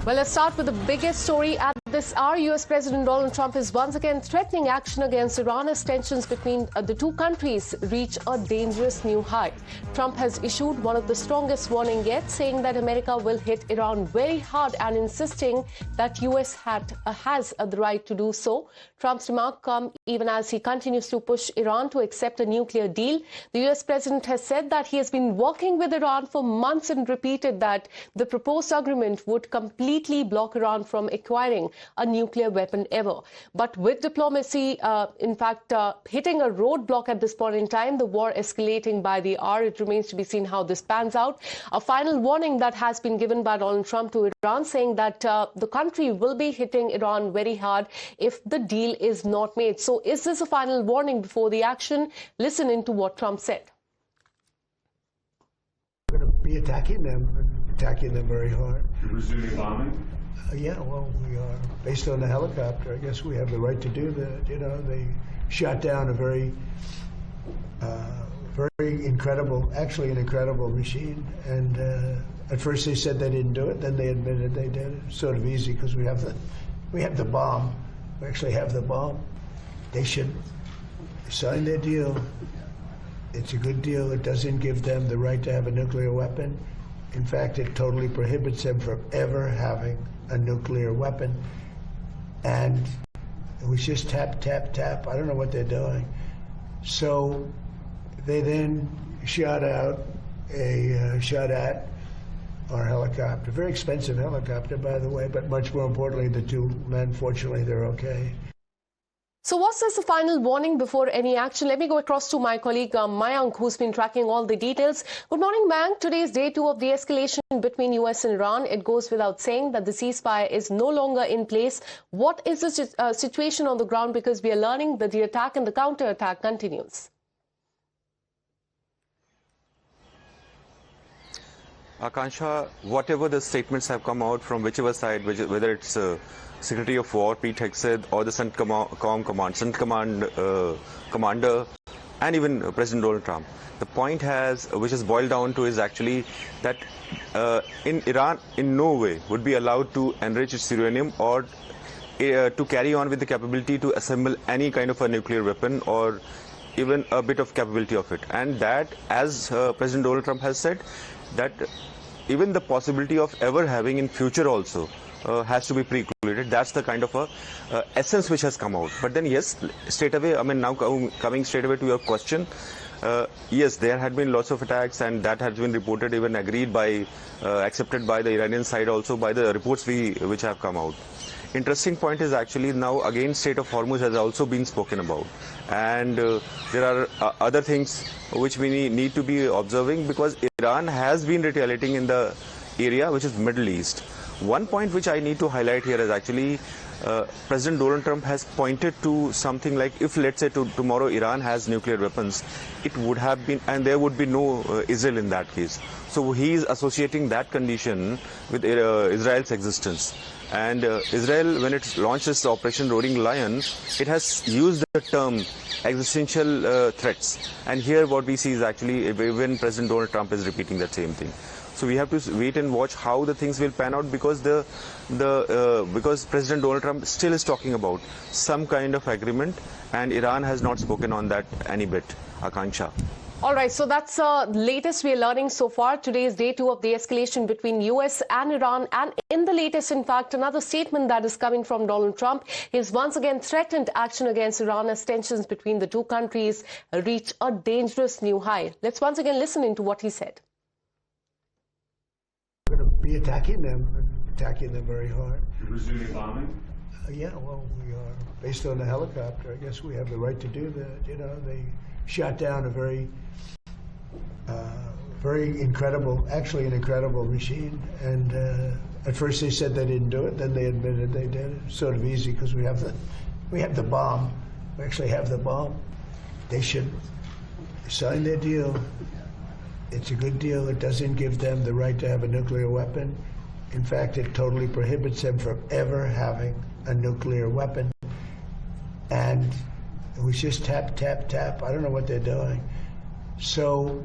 Well, let's start with the biggest story at this hour. US President Donald Trump is once again threatening action against Iran as tensions between the two countries reach a dangerous new high. Trump has issued one of the strongest warnings yet, saying that America will hit Iran very hard and insisting that US has the right to do so. Trump's remark come even as he continues to push Iran to accept a nuclear deal. The US president has said that he has been working with Iran for months and repeated that the proposed agreement would completely block Iran from acquiring a nuclear weapon ever. But with diplomacy, hitting a roadblock at this point in time, the war escalating by the hour, it remains to be seen how this pans out. A final warning that has been given by Donald Trump to Iran, saying that the country will be hitting Iran very hard if the deal is not made. So is this a final warning before the action? Listen into what Trump said. We're going to be attacking them very hard. You're resuming bombing? Yeah, well, we are. Based on the helicopter, I guess we have the right to do that. You know, they shot down a very incredible, actually an incredible machine. And at first they said they didn't do it, then they admitted they did it. It's sort of easy because we have the bomb. We actually have the bomb. They should sign their deal. It's a good deal. It doesn't give them the right to have a nuclear weapon. In fact, it totally prohibits them from ever having a nuclear weapon. And it was just tap, tap, tap. I don't know what they're doing. So they then shot at our helicopter. Very expensive helicopter, by the way, but much more importantly, the two men, fortunately, they're okay. So was this a final warning before any action? Let me go across to my colleague Mayank, who's been tracking all the details. Good morning, Mayank. Today is day 2 of the escalation between US and Iran. It goes without saying that the ceasefire is no longer in place. What is the situation on the ground? Because we are learning that the attack and the counter-attack continues. Akansha, whatever the statements have come out from whichever side, whether it's Secretary of War Pete Hegseth or the CENTCOM commander, and even President Donald Trump, the point which has boiled down to is actually that in Iran in no way would be allowed to enrich its uranium or to carry on with the capability to assemble any kind of a nuclear weapon or even a bit of capability of it. And that, as President Donald Trump has said, that even the possibility of ever having in future also has to be precluded. That's the kind of a essence which has come out. But then yes, straight away, I mean, now coming straight away to your question, yes, there had been lots of attacks, and that has been reported, even agreed by, accepted by the Iranian side also, by the reports which have come out. Interesting point is actually now again Strait of Hormuz has also been spoken about, and there are other things which we need to be observing, because Iran has been retaliating in the area which is Middle East. One point which I need to highlight here is actually President Donald Trump has pointed to something like, if let's say tomorrow Iran has nuclear weapons, it would have been, and there would be no Israel in that case. So he is associating that condition with Israel's existence. And Israel, when it launched its Operation Roaring Lion, it has used the term existential threats. And here what we see is actually even President Donald Trump is repeating that same thing. So we have to wait and watch how the things will pan out, because because President Donald Trump still is talking about some kind of agreement, and Iran has not spoken on that any bit. Akansha. All right, so that's the latest we are learning so far. Today is day 2 of the escalation between US and Iran. And in the latest, in fact, another statement that is coming from Donald Trump is once again threatened action against Iran as tensions between the two countries reach a dangerous new high. Let's once again listen into what he said. We're going to be attacking them very hard. You're resuming bombing? Yeah, well, we are. Based on the helicopter, I guess we have the right to do that. You know, they shot down a very incredible, actually an incredible machine. And at first they said they didn't do it, then they admitted they did it. It's sort of easy because we have the bomb. We actually have the bomb. They should sign their deal. It's a good deal. It doesn't give them the right to have a nuclear weapon. In fact, it totally prohibits them from ever having a nuclear weapon. And it was just tap, tap, tap. I don't know what they're doing. So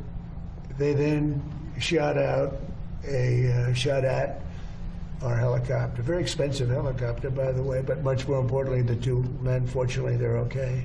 they then shot at our helicopter. Very expensive helicopter, by the way, but much more importantly, the two men, fortunately, they're okay.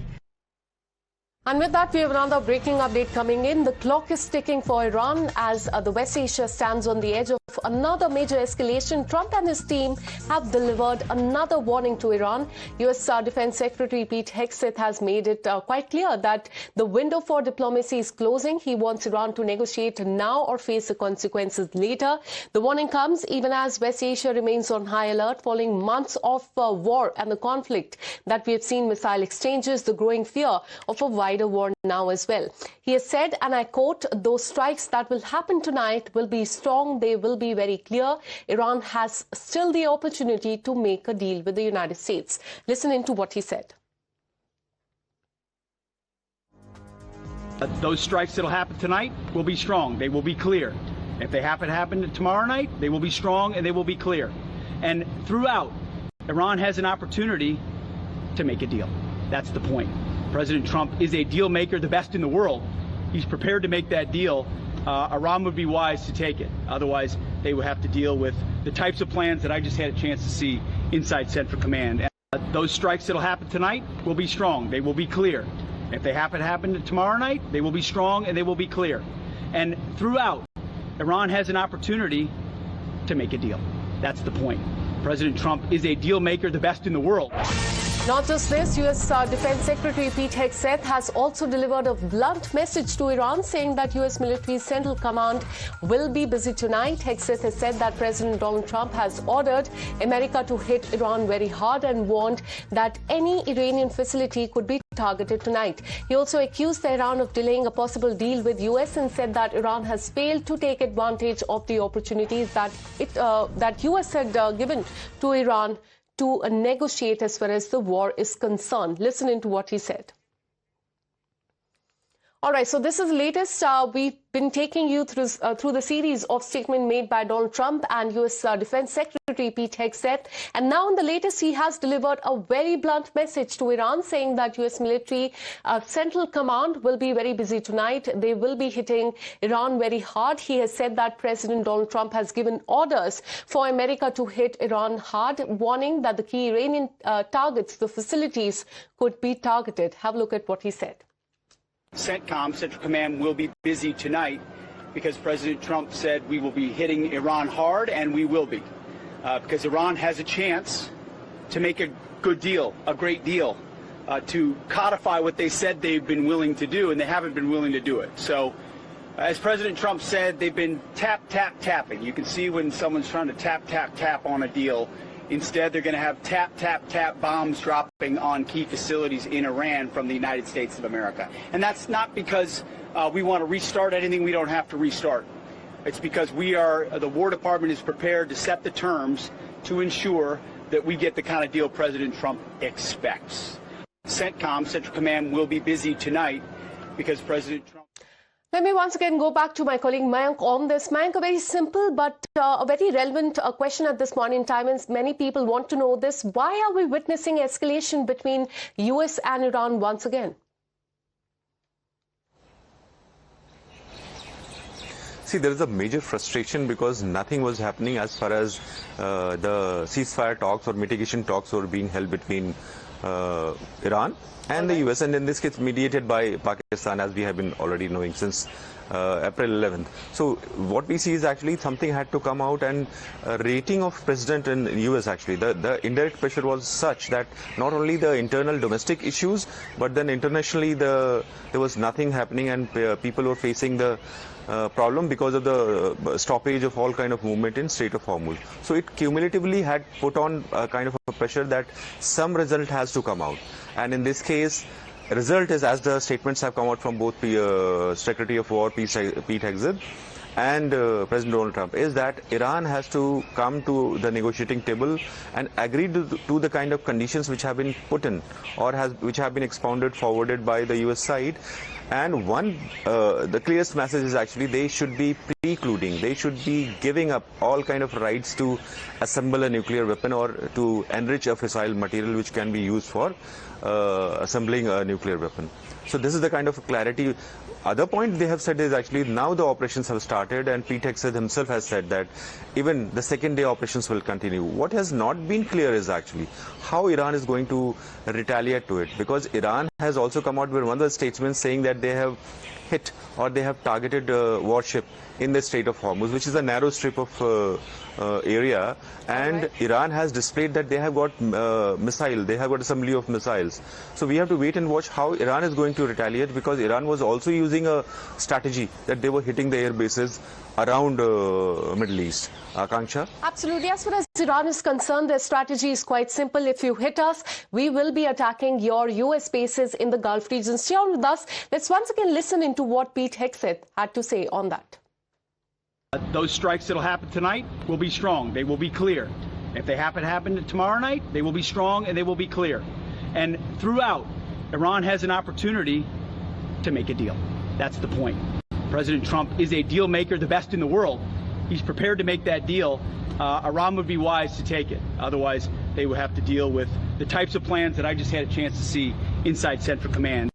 And with that, we have another breaking update coming in. The clock is ticking for Iran as the West Asia stands on the edge of another major escalation. Trump and his team have delivered another warning to Iran. U.S. Defense Secretary Pete Hegseth has made it quite clear that the window for diplomacy is closing. He wants Iran to negotiate now or face the consequences later. The warning comes even as West Asia remains on high alert following months of war and the conflict that we have seen missile exchanges, the growing fear of a wider war now as well. He has said, and I quote, "Those strikes that will happen tonight will be strong. They will be very clear. Iran has still the opportunity to make a deal with the United States." Listen into what he said. Those strikes that will happen tonight will be strong. They will be clear. If they happen tomorrow night, they will be strong and they will be clear. And throughout, Iran has an opportunity to make a deal. That's the point. President Trump is a deal maker, the best in the world. He's prepared to make that deal. Iran would be wise to take it. Otherwise, they would have to deal with the types of plans that I just had a chance to see inside Central Command. Those strikes that will happen tonight will be strong. They will be clear. If they happen tomorrow night, they will be strong and they will be clear. And throughout, Iran has an opportunity to make a deal. That's the point. President Trump is a deal maker, the best in the world. Not just this, U.S. Defense Secretary Pete Hegseth has also delivered a blunt message to Iran saying that U.S. military's Central Command will be busy tonight. Hegseth has said that President Donald Trump has ordered America to hit Iran very hard and warned that any Iranian facility could be targeted tonight. He also accused Tehran of delaying a possible deal with U.S. and said that Iran has failed to take advantage of the opportunities that U.S. had given to Iran to negotiate as far as the war is concerned. Listen into what he said. All right, so this is the latest. We've been taking you through the series of statements made by Donald Trump and U.S. Defense Secretary Pete Hegseth. And now in the latest, he has delivered a very blunt message to Iran saying that U.S. military Central Command will be very busy tonight. They will be hitting Iran very hard. He has said that President Donald Trump has given orders for America to hit Iran hard, warning that the key Iranian targets, the facilities, could be targeted. Have a look at what he said. CENTCOM, Central Command, will be busy tonight because President Trump said we will be hitting Iran hard, and we will be. Because Iran has a chance to make a good deal, a great deal, to codify what they said they've been willing to do, and they haven't been willing to do it. So, as President Trump said, they've been tapping. You can see when someone's trying to tap on a deal. Instead, they're going to have tap bombs dropping on key facilities in Iran from the United States of America. And that's not because we want to restart anything we don't have to restart. It's because the War Department is prepared to set the terms to ensure that we get the kind of deal President Trump expects. CENTCOM, Central Command, will be busy tonight because President Trump... Let me once again go back to my colleague Mayank on this. Mayank, a very simple but a very relevant question at this point in time, and many people want to know this. Why are we witnessing escalation between US and Iran once again? See, there is a major frustration because nothing was happening as far as the ceasefire talks or mitigation talks were being held between Iran and the US, and in this case mediated by Pakistan, as we have been already knowing since April 11th. So what we see is actually something had to come out, and a rating of president in US actually, the indirect pressure was such that not only the internal domestic issues, but then internationally there was nothing happening, and people were facing the problem because of the stoppage of all kind of movement in Strait of Hormuz. So it cumulatively had put on a kind of a pressure that some result has to come out. And in this case, result is, as the statements have come out from both Secretary of War Pete Hegseth and President Donald Trump, is that Iran has to come to the negotiating table and agree to the kind of conditions which have been put in or which have been forwarded by the US side. And the clearest message is actually they should be precluding, they should be giving up all kind of rights to assemble a nuclear weapon or to enrich a fissile material which can be used for assembling a nuclear weapon. So this is the kind of clarity other point they have said is actually now the operations have started, and Pete Hegseth himself has said that even the second day operations will continue. What has not been clear is actually how Iran is going to retaliate to it, because Iran has also come out with one of the statesmen saying that they have hit or they have targeted a warship in the Strait of Hormuz, which is a narrow strip of area, and right. Iran has displayed that they have got they have got assembly of missiles. So we have to wait and watch how Iran is going to retaliate, because Iran was also using a strategy that they were hitting the air bases around Middle East. Akanksha? Absolutely. As far as Iran is concerned, their strategy is quite simple. If you hit us, we will be attacking your US bases in the Gulf region. Stay on with us. Let's once again listen into what Pete Hegseth had to say on that. Those strikes that will happen tonight will be strong. They will be clear. If they happen tomorrow night, they will be strong and they will be clear. And throughout, Iran has an opportunity to make a deal. That's the point. President Trump is a deal maker, the best in the world. He's prepared to make that deal. Iran would be wise to take it. Otherwise, they would have to deal with the types of plans that I just had a chance to see inside Central Command.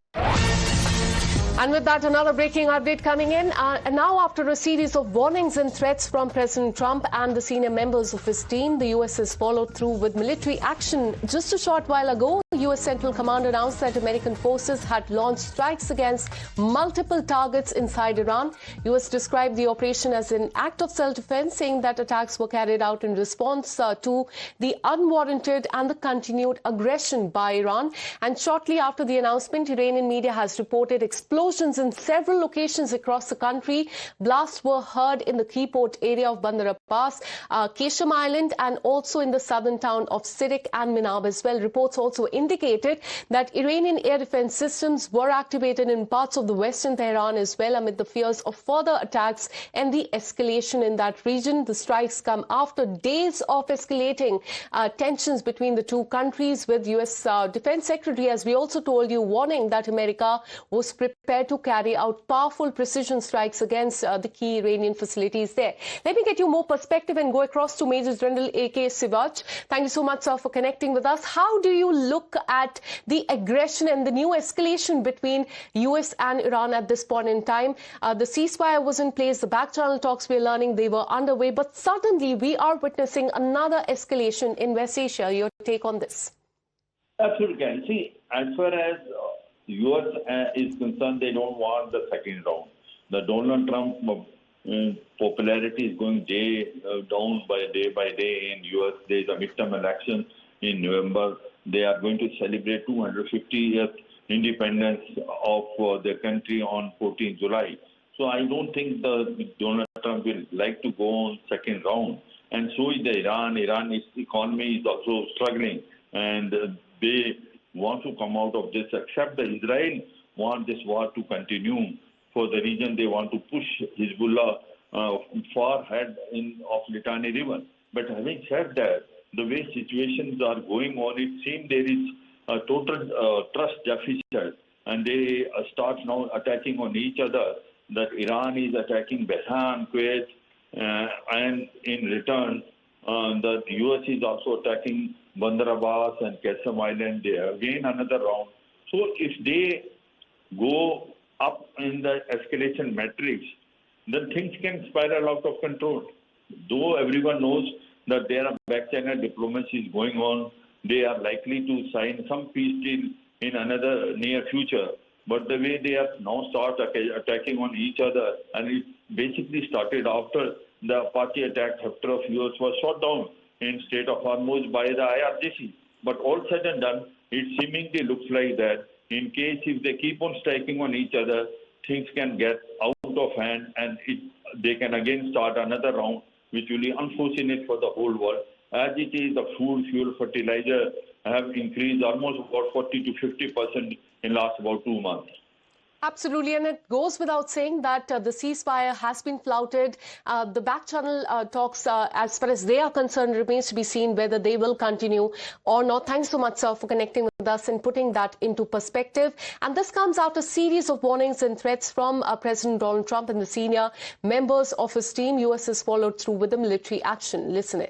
And with that, another breaking update coming in. And now, after a series of warnings and threats from President Trump and the senior members of his team, the U.S. has followed through with military action. Just a short while ago, U.S. Central Command announced that American forces had launched strikes against multiple targets inside Iran. U.S. described the operation as an act of self-defense, saying that attacks were carried out in response to the unwarranted and the continued aggression by Iran. And shortly after the announcement, Iranian media has reported explosions in several locations across the country. Blasts were heard in the key port area of Bandar Abbas, Qasem Island, and also in the southern town of Sirik and Minab as well. Reports also indicated that Iranian air defense systems were activated in parts of the western Tehran as well, amid the fears of further attacks and the escalation in that region. The strikes come after days of escalating tensions between the two countries, with U.S. Defense Secretary, as we also told you, warning that America was prepared to carry out powerful precision strikes against the key Iranian facilities there. Let me get you more perspective and go across to Major General A.K. Sivaj. Thank you so much, sir, for connecting with us. How do you look at the aggression and the new escalation between U.S. and Iran at this point in time? The ceasefire was in place, the back channel talks, we're learning they were underway, but suddenly we are witnessing another escalation in West Asia. Your take on this? Absolutely. And see, as far as U.S. is concerned, they don't want the second round. The Donald Trump popularity is going down by day in U.S. There is a midterm election in November. They are going to celebrate 250th independence of their country on 14 July. So I don't think Donald Trump will like to go on second round. And so is the Iran. Iran's economy is also struggling, and they want to come out of this, except that Israel want this war to continue. For the region, they want to push Hezbollah far ahead of Litani River. But having said that, the way situations are going on, it seems there is a total trust deficit, and they start now attacking on each other. That Iran is attacking Bahrain, Kuwait, and in return, the U.S. is also attacking Bandar Abbas and Qasem Island. There again another round. So if they go up in the escalation matrix, then things can spiral out of control. Though everyone knows that there are back-channel diplomacy is going on, they are likely to sign some peace deal in another near future. But the way they have now started attacking on each other, and it basically started after the Apache attack chapter of US was shot down in Strait of Hormuz by the IRGC. But all said and done, it seemingly looks like that in case if they keep on striking on each other, things can get out of hand, and they can again start another round, which will be unfortunate for the whole world. As it is, the food, fuel, fertilizer have increased almost about 40 to 50% in last about 2 months. Absolutely, and it goes without saying that the ceasefire has been flouted. The back channel talks, as far as they are concerned, remains to be seen whether they will continue or not. Thanks so much, sir, for connecting with us and putting that into perspective. And this comes after a series of warnings and threats from President Donald Trump and the senior members of his team. U.S. has followed through with the military action. Listen in.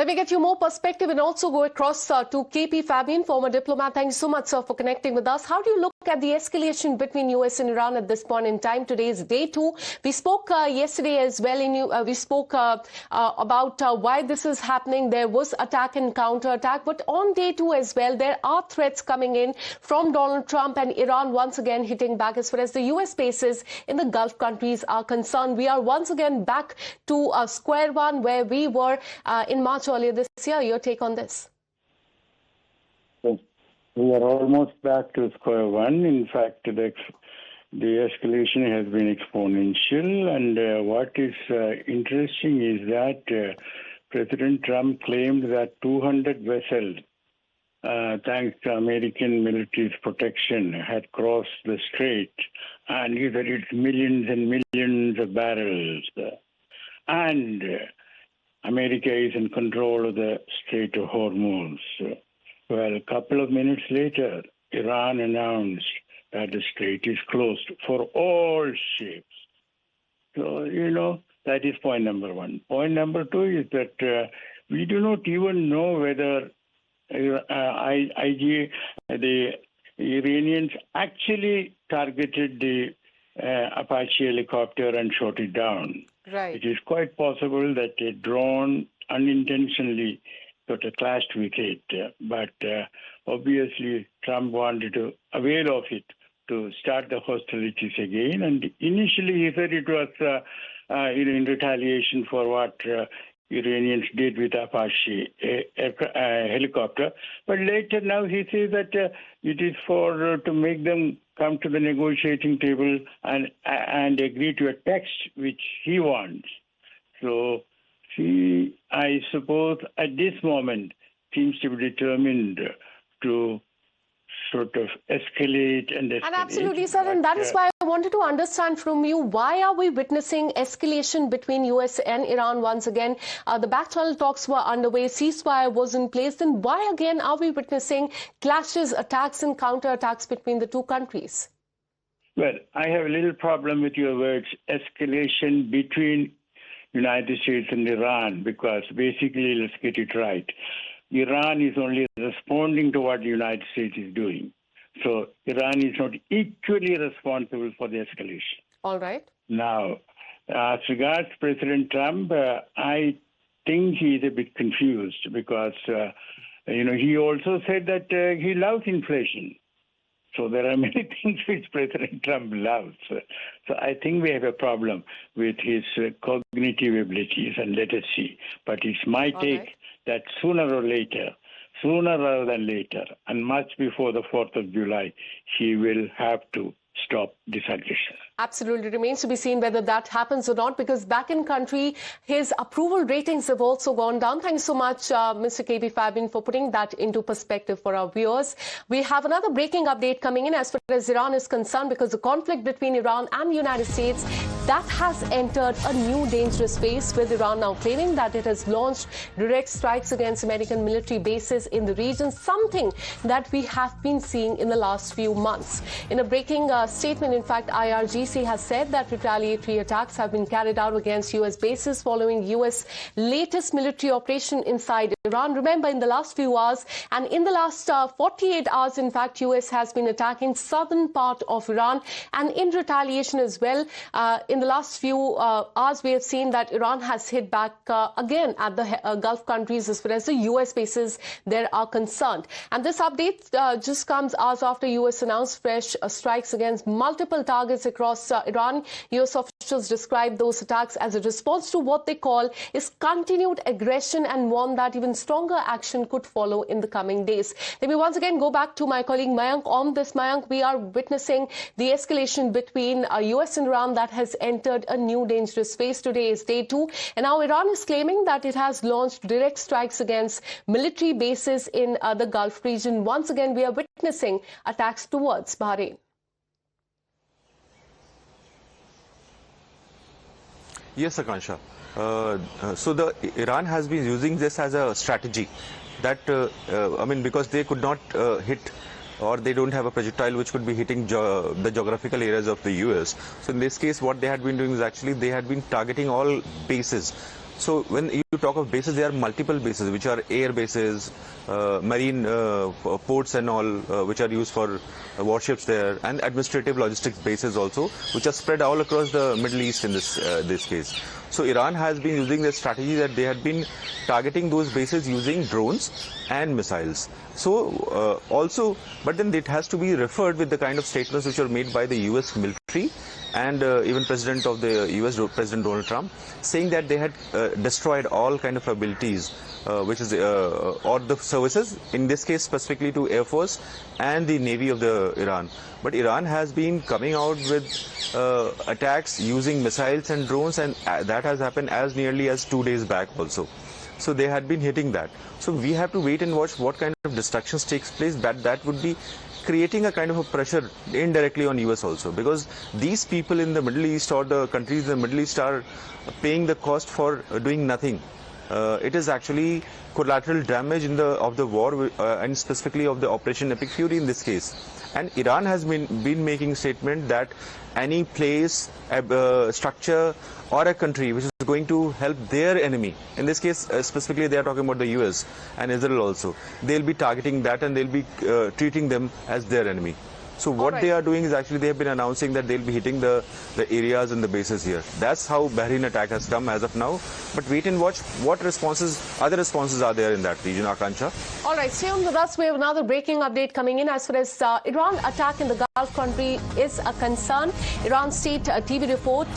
Let me get you more perspective and also go across to KP Fabian, former diplomat. Thank you so much, sir, for connecting with us. How do you look at the escalation between US and Iran at this point in time? Today is day 2. We spoke yesterday as well. We spoke about why this is happening. There was attack and counterattack. But on day 2 as well, there are threats coming in from Donald Trump and Iran once again hitting back as far as the US bases in the Gulf countries are concerned. We are once again back to square one where we were in March earlier this year. Your take on this? We are almost back to square one. In fact, the escalation has been exponential. And what is interesting is that President Trump claimed that 200 vessels, thanks to American military's protection, had crossed the strait. And he said it's millions and millions of barrels. And America is in control of the Strait of Hormuz. Well, a couple of minutes later, Iran announced that the strait is closed for all ships. So, that is point number one. Point number two is that we do not even know whether the Iranians actually targeted the Apache helicopter and shot it down. Right. It is quite possible that a drone unintentionally got clashed with it, but obviously Trump wanted to avail of it to start the hostilities again. And initially he said it was in retaliation for what Iranians did with Apache helicopter. But later now he says that it is for to make them come to the negotiating table and agree to a text which he wants. So he, I suppose, at this moment seems to be determined to sort of escalate and escalate. And absolutely, sir, and that is why I wanted to understand from you, why are we witnessing escalation between US and Iran once again? The back-channel talks were underway, ceasefire was in place, then why again are we witnessing clashes, attacks and counterattacks between the two countries? Well, I have a little problem with your words, escalation between United States and Iran, because basically, let's get it right. Iran is only responding to what the United States is doing. So Iran is not equally responsible for the escalation. All right. Now, as regards President Trump, I think he is a bit confused because, he also said that he loves inflation. So there are many things which President Trump loves. So I think we have a problem with his cognitive abilities, and let us see. But it's my take that sooner rather than later, and much before the 4th of July, he will have to stop this aggression. Absolutely. Remains to be seen whether that happens or not, because back in country, his approval ratings have also gone down. Thank you so much, Mr. KP Fabian, for putting that into perspective for our viewers. We have another breaking update coming in as far as Iran is concerned, because the conflict between Iran and the United States, that has entered a new dangerous phase, with Iran now claiming that it has launched direct strikes against American military bases in the region, something that we have been seeing in the last few months. In a breaking statement, in fact, IRGC has said that retaliatory attacks have been carried out against U.S. bases following U.S. latest military operation inside Iran. Remember, in the last few hours and in the last 48 hours, in fact, U.S. has been attacking southern part of Iran, and in retaliation as well. In the last few hours, we have seen that Iran has hit back again at the Gulf countries as far as the U.S. bases there are concerned. And this update just comes hours after U.S. announced fresh strikes against multiple targets across Iran. U.S. officials described those attacks as a response to what they call is continued aggression, and warned that even stronger action could follow in the coming days. Let me once again go back to my colleague Mayank on this. Mayank, we are witnessing the escalation between U.S. and Iran that has entered a new dangerous phase. Today is day 2, and now Iran is claiming that it has launched direct strikes against military bases in the Gulf region. Once again, we are witnessing attacks towards Bahrain. Yes, Akansha. So Iran has been using this as a strategy that, because they could not hit, or they don't have a projectile which could be hitting the geographical areas of the US. So in this case, what they had been doing is actually they had been targeting all bases So when you talk of bases, there are multiple bases, which are air bases, marine ports and all, which are used for warships there, and administrative logistics bases also, which are spread all across the Middle East in this case. So Iran has been using the strategy that they had been targeting those bases using drones and missiles. So also, but then it has to be referred with the kind of statements which are made by the US military and even President of the US, President Donald Trump, saying that they had destroyed all kind of abilities, which is or the services, in this case specifically to Air Force and the Navy of the Iran. But Iran has been coming out with attacks using missiles and drones, and that has happened as nearly as 2 days back also. So they had been hitting that. So we have to wait and watch what kind of destructions takes place. That would be creating a kind of a pressure indirectly on US also, because these people in the Middle East or the countries in the Middle East are paying the cost for doing nothing. It is actually collateral damage of the war and specifically of the Operation Epic Fury in this case. And Iran has been making statement that any place, structure or a country which is going to help their enemy, in this case specifically they are talking about the US and Israel also, they'll be targeting that and they'll be treating them as their enemy. So what they are doing is actually they have been announcing that they'll be hitting the areas and the bases here. That's how Bahrain attack has come as of now. But wait and watch what other responses are there in that region, Akansha. All right, stay on with us. We have another breaking update coming in as far as Iran attack in the Gulf country is a concern. Iran state TV report,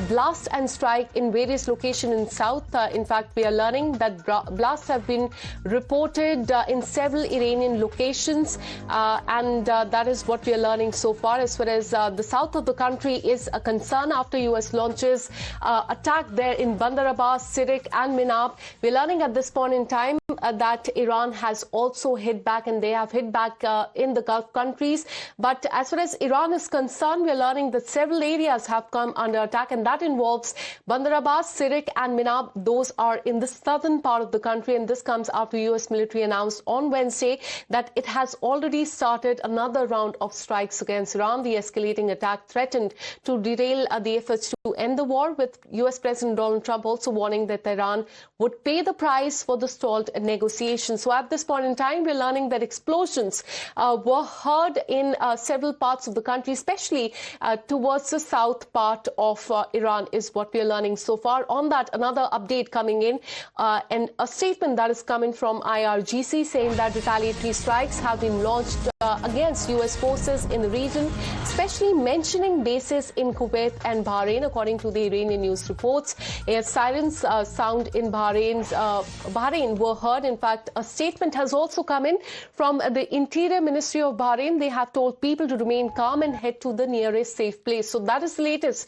blast and strike in various locations in south. In fact, we are learning that blasts have been reported in several Iranian locations, and that is what we are learning so far as far as the south of the country is a concern after US launches attack there in Bandar Abbas, Sirik and Minab. We're learning at this point in time that Iran has also hit back, and they have hit back in the Gulf countries. But as far as Iran is concerned, we're learning that several areas have come under attack, and that involves Bandar Abbas, Sirik and Minab. Those are in the southern part of the country, and this comes after US military announced on Wednesday that it has already started another round of strikes against Iran. The escalating attack threatened to derail the efforts to end the war, with US President Donald Trump also warning that Iran would pay the price for the stalled negotiations. So at this point in time, we're learning that explosions were heard in several parts of the country, especially towards the south part of Iran is what we are learning so far. On that, another update coming in, and a statement that is coming from IRGC saying that retaliatory strikes have been launched against US forces in the region, especially mentioning bases in Kuwait and Bahrain, according to the Iranian news reports. Air sirens sound in Bahrain were heard. In fact, a statement has also come in from the Interior Ministry of Bahrain. They have told people to remain calm and head to the nearest safe place. So that is the latest.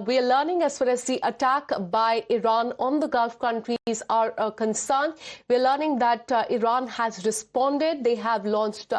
We are learning as far as the attack by Iran on the Gulf countries are concerned. We are learning that Iran has responded. They have launched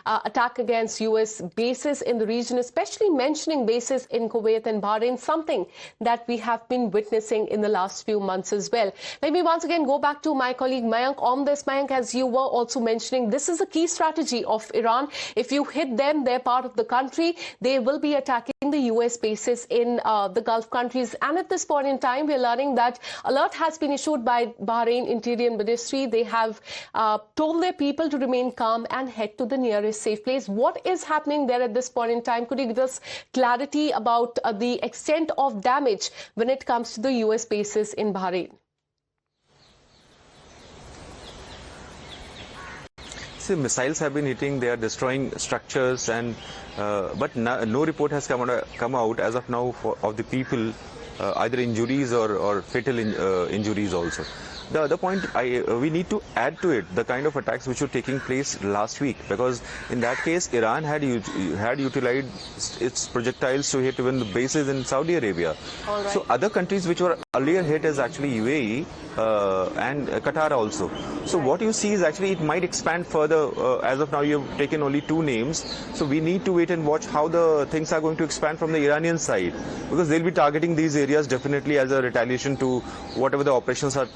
attack against US bases in the region, especially mentioning bases in Kuwait and Bahrain, something that we have been witnessing in the last few months as well. Let me once again go back to my colleague Mayank on this. Mayank, as you were also mentioning, this is a key strategy of Iran. If you hit them, they're part of the country, they will be attacking the US bases in the Gulf countries. And at this point in time, we're learning that alert has been issued by Bahrain Interior Ministry. They have told their people to remain calm and head to the nearest safe place. What is happening there at this point in time? Could you give us clarity about the extent of damage when it comes to the US bases in Bahrain? See, missiles have been hitting, they are destroying structures, and but no report has come out as of now of the people, either injuries or fatal injuries also. The other point, we need to add to it the kind of attacks which were taking place last week, because in that case, Iran had utilized its projectiles to hit even the bases in Saudi Arabia. Right. So other countries which were earlier hit is actually UAE and Qatar also. So what you see is actually it might expand further. As of now, you've taken only 2 names. So we need to wait and watch how the things are going to expand from the Iranian side, because they'll be targeting these areas definitely as a retaliation to whatever the operations are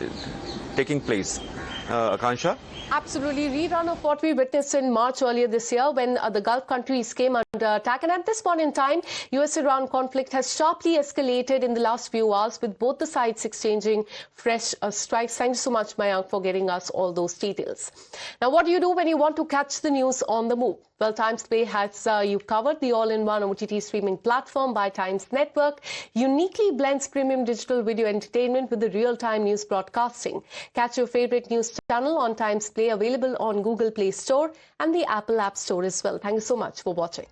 taking place. Akansha? Absolutely. Rerun of what we witnessed in March earlier this year when the Gulf countries came attack. And at this point in time, US-Iran conflict has sharply escalated in the last few hours, with both the sides exchanging fresh strikes. Thank you so much, Mayank, for getting us all those details. Now, what do you do when you want to catch the news on the move? Well, Times Play has you covered. The all-in-one OTT streaming platform by Times Network uniquely blends premium digital video entertainment with the real-time news broadcasting. Catch your favorite news channel on Times Play, available on Google Play Store and the Apple App Store as well. Thank you so much for watching.